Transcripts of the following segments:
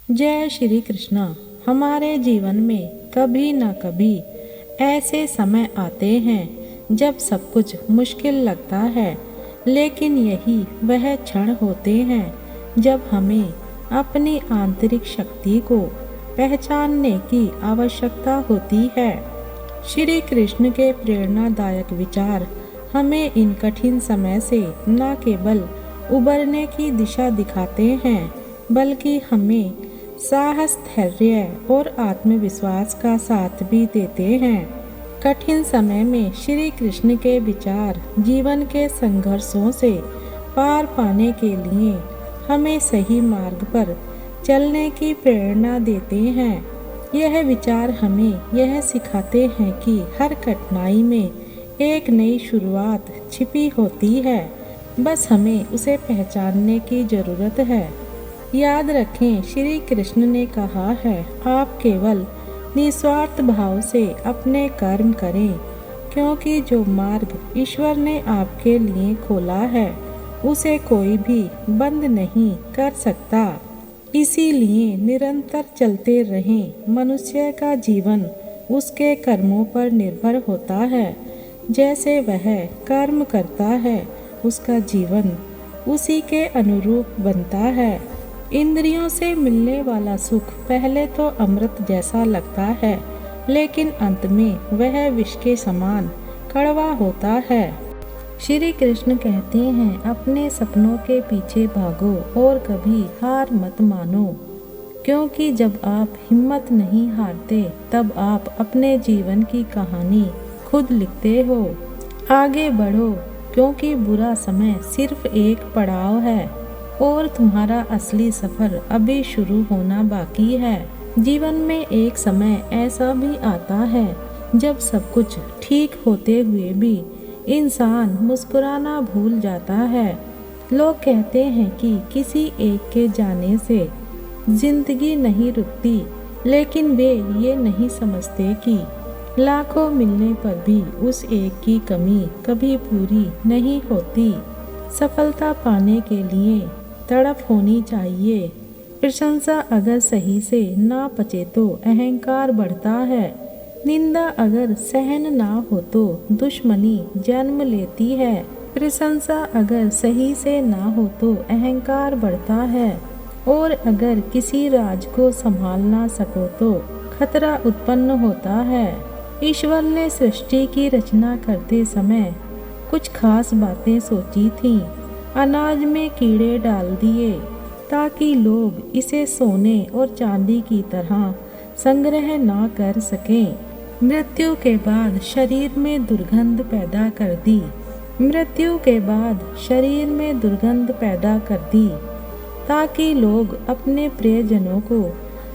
जय श्री कृष्णा। हमारे जीवन में कभी न कभी ऐसे समय आते हैं जब सब कुछ मुश्किल लगता है, लेकिन यही वह क्षण होते हैं जब हमें अपनी आंतरिक शक्ति को पहचानने की आवश्यकता होती है। श्री कृष्ण के प्रेरणादायक विचार हमें इन कठिन समय से न केवल उबरने की दिशा दिखाते हैं, बल्कि हमें साहस, धैर्य और आत्मविश्वास का साथ भी देते हैं। कठिन समय में श्री कृष्ण के विचार जीवन के संघर्षों से पार पाने के लिए हमें सही मार्ग पर चलने की प्रेरणा देते हैं। यह विचार हमें यह सिखाते हैं कि हर कठिनाई में एक नई शुरुआत छिपी होती है, बस हमें उसे पहचानने की जरूरत है। याद रखें, श्री कृष्ण ने कहा है, आप केवल निस्वार्थ भाव से अपने कर्म करें, क्योंकि जो मार्ग ईश्वर ने आपके लिए खोला है उसे कोई भी बंद नहीं कर सकता। इसीलिए निरंतर चलते रहें। मनुष्य का जीवन उसके कर्मों पर निर्भर होता है। जैसे वह कर्म करता है, उसका जीवन उसी के अनुरूप बनता है। इंद्रियों से मिलने वाला सुख पहले तो अमृत जैसा लगता है, लेकिन अंत में वह विष के समान कड़वा होता है। श्री कृष्ण कहते हैं, अपने सपनों के पीछे भागो और कभी हार मत मानो, क्योंकि जब आप हिम्मत नहीं हारते तब आप अपने जीवन की कहानी खुद लिखते हो। आगे बढ़ो, क्योंकि बुरा समय सिर्फ एक पड़ाव है और तुम्हारा असली सफर अभी शुरू होना बाकी है। जीवन में एक समय ऐसा भी आता है जब सब कुछ ठीक होते हुए भी इंसान मुस्कुराना भूल जाता है। लोग कहते हैं कि किसी एक के जाने से जिंदगी नहीं रुकती, लेकिन वे ये नहीं समझते कि लाखों मिलने पर भी उस एक की कमी कभी पूरी नहीं होती। सफलता पाने के लिए तड़प होनी चाहिए। प्रशंसा अगर सही से ना पचे तो अहंकार बढ़ता है। निंदा अगर सहन ना हो तो दुश्मनी जन्म लेती है। प्रशंसा अगर सही से ना हो तो अहंकार बढ़ता है, और अगर किसी राज को संभाल ना सको तो खतरा उत्पन्न होता है। ईश्वर ने सृष्टि की रचना करते समय कुछ खास बातें सोची थीं। अनाज में कीड़े डाल दिए ताकि लोग इसे सोने और चांदी की तरह संग्रह ना कर सकें। मृत्यु के बाद शरीर में दुर्गंध पैदा कर दी। मृत्यु के बाद शरीर में दुर्गंध पैदा कर दी ताकि लोग अपने प्रियजनों को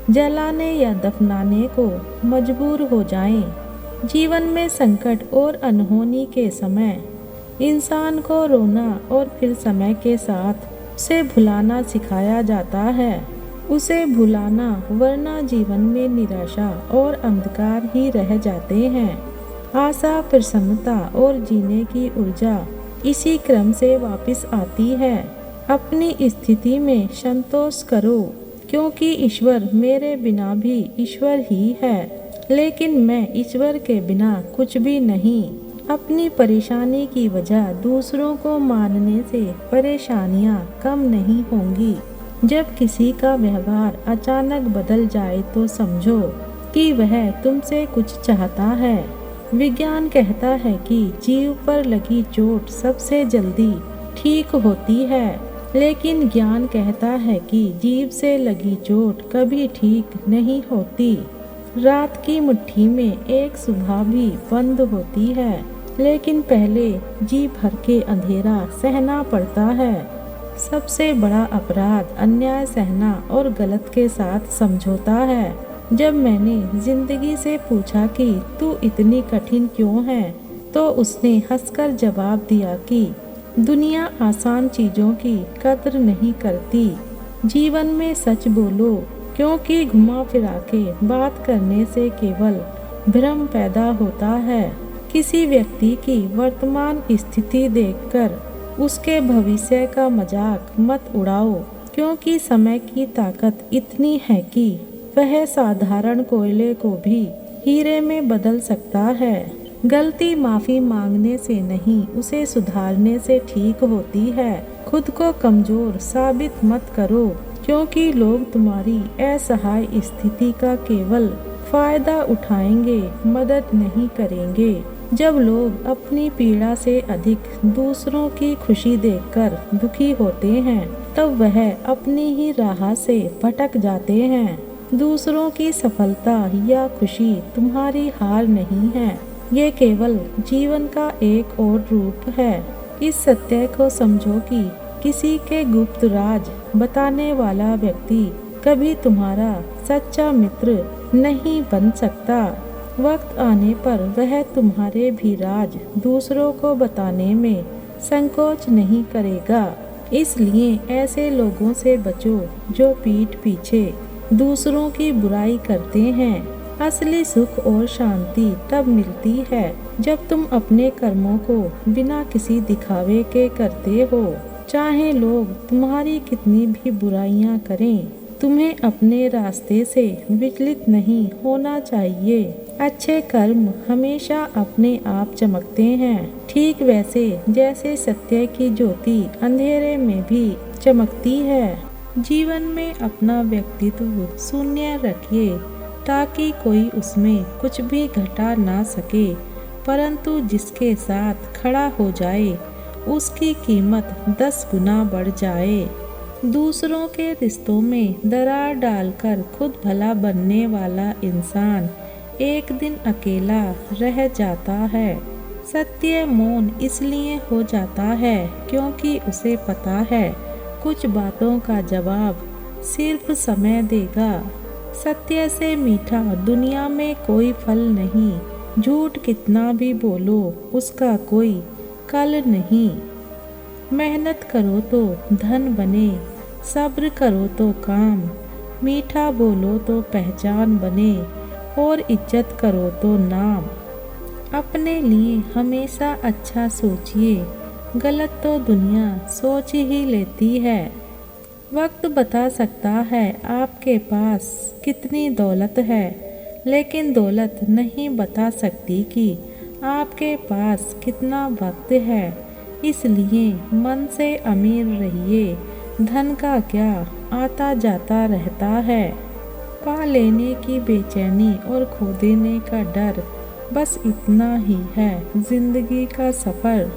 जलाने या दफनाने को मजबूर हो जाएं। जीवन में संकट और अनहोनी के समय इंसान को रोना और फिर समय के साथ उसे भुलाना सिखाया जाता है। उसे भुलाना, वरना जीवन में निराशा और अंधकार ही रह जाते हैं। आशा, प्रसन्नता और जीने की ऊर्जा इसी क्रम से वापस आती है। अपनी स्थिति में संतोष करो, क्योंकि ईश्वर मेरे बिना भी ईश्वर ही है, लेकिन मैं ईश्वर के बिना कुछ भी नहीं। अपनी परेशानी की वजह दूसरों को मानने से परेशानियां कम नहीं होंगी। जब किसी का व्यवहार अचानक बदल जाए तो समझो कि वह तुमसे कुछ चाहता है। विज्ञान कहता है कि जीव पर लगी चोट सबसे जल्दी ठीक होती है, लेकिन ज्ञान कहता है कि जीव से लगी चोट कभी ठीक नहीं होती। रात की मुट्ठी में एक सुबह भी बंद होती है, लेकिन पहले जी भर के अंधेरा सहना पड़ता है। सबसे बड़ा अपराध अन्याय सहना और गलत के साथ समझौता है। जब मैंने जिंदगी से पूछा कि तू इतनी कठिन क्यों है, तो उसने हंसकर जवाब दिया कि दुनिया आसान चीजों की कद्र नहीं करती। जीवन में सच बोलो, क्योंकि घुमा फिरा के बात करने से केवल भ्रम पैदा होता है। किसी व्यक्ति की वर्तमान स्थिति देखकर उसके भविष्य का मजाक मत उड़ाओ, क्योंकि समय की ताकत इतनी है कि वह साधारण कोयले को भी हीरे में बदल सकता है। गलती माफी मांगने से नहीं, उसे सुधारने से ठीक होती है। खुद को कमजोर साबित मत करो, क्योंकि लोग तुम्हारी असहाय स्थिति का केवल फायदा उठाएंगे, मदद नहीं करेंगे। जब लोग अपनी पीड़ा से अधिक दूसरों की खुशी देखकर दुखी होते हैं, तब वह अपनी ही राह से भटक जाते हैं। दूसरों की सफलता या खुशी तुम्हारी हार नहीं है, ये केवल जीवन का एक और रूप है। इस सत्य को समझो कि किसी के गुप्त राज बताने वाला व्यक्ति कभी तुम्हारा सच्चा मित्र नहीं बन सकता। वक्त आने पर वह तुम्हारे भी राज दूसरों को बताने में संकोच नहीं करेगा। इसलिए ऐसे लोगों से बचो जो पीठ पीछे दूसरों की बुराई करते हैं। असली सुख और शांति तब मिलती है जब तुम अपने कर्मों को बिना किसी दिखावे के करते हो। चाहे लोग तुम्हारी कितनी भी बुराइयां करें, तुम्हें अपने रास्ते से विचलित नहीं होना चाहिए। अच्छे कर्म हमेशा अपने आप चमकते हैं, ठीक वैसे जैसे सत्य की ज्योति अंधेरे में भी चमकती है। जीवन में अपना व्यक्तित्व शून्य रखिए, ताकि कोई उसमें कुछ भी घटा ना सके, परंतु जिसके साथ खड़ा हो जाए उसकी कीमत 10 गुना बढ़ जाए। दूसरों के रिश्तों में दरार डालकर खुद भला बनने वाला इंसान एक दिन अकेला रह जाता है। सत्य मौन इसलिए हो जाता है क्योंकि उसे पता है कुछ बातों का जवाब सिर्फ समय देगा। सत्य से मीठा दुनिया में कोई फल नहीं। झूठ कितना भी बोलो उसका कोई कल नहीं। मेहनत करो तो धन बने, सब्र करो तो काम, मीठा बोलो तो पहचान बने और इज्जत करो तो नाम। अपने लिए हमेशा अच्छा सोचिए, गलत तो दुनिया सोच ही लेती है। वक्त बता सकता है आपके पास कितनी दौलत है, लेकिन दौलत नहीं बता सकती कि आपके पास कितना वक्त है। इसलिए मन से अमीर रहिए, धन का क्या आता जाता रहता है। पा लेने की बेचैनी और खो देने का डर, बस इतना ही है जिंदगी का सफ़र।